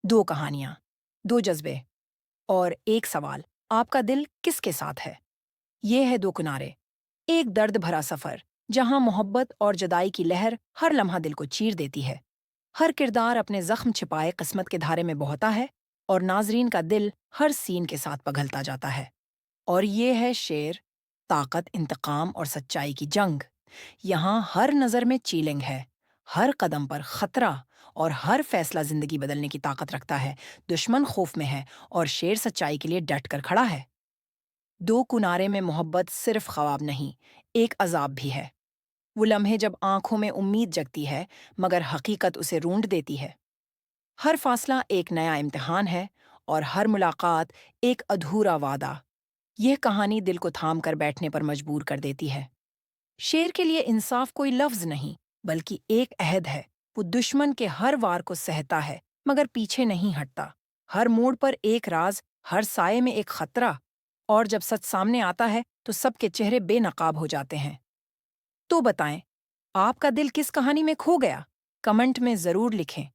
دو کہانیاں، دو جذبے اور ایک سوال، آپ کا دل کس کے ساتھ ہے؟ یہ ہے دو کنارے، ایک درد بھرا سفر جہاں محبت اور جدائی کی لہر ہر لمحہ دل کو چیر دیتی ہے۔ ہر کردار اپنے زخم چھپائے قسمت کے دھارے میں بہتا ہے اور ناظرین کا دل ہر سین کے ساتھ پگھلتا جاتا ہے۔ اور یہ ہے شعر، طاقت، انتقام اور سچائی کی جنگ۔ یہاں ہر نظر میں چیلنگ ہے، ہر قدم پر خطرہ، اور ہر فیصلہ زندگی بدلنے کی طاقت رکھتا ہے۔ دشمن خوف میں ہے اور شیر سچائی کے لیے ڈٹ کر کھڑا ہے۔ دو کنارے میں محبت صرف خواب نہیں، ایک عذاب بھی ہے۔ وہ لمحے جب آنکھوں میں امید جگتی ہے مگر حقیقت اسے رونڈ دیتی ہے۔ ہر فاصلہ ایک نیا امتحان ہے اور ہر ملاقات ایک ادھورا وعدہ۔ یہ کہانی دل کو تھام کر بیٹھنے پر مجبور کر دیتی ہے۔ شیر کے لیے انصاف کوئی لفظ نہیں بلکہ ایک عہد ہے۔ وہ دشمن کے ہر وار کو سہتا ہے مگر پیچھے نہیں ہٹتا۔ ہر موڑ پر ایک راز، ہر سائے میں ایک خطرہ، اور جب سچ سامنے آتا ہے تو سب کے چہرے بے نقاب ہو جاتے ہیں۔ تو بتائیں، آپ کا دل کس کہانی میں کھو گیا؟ کمنٹ میں ضرور لکھیں۔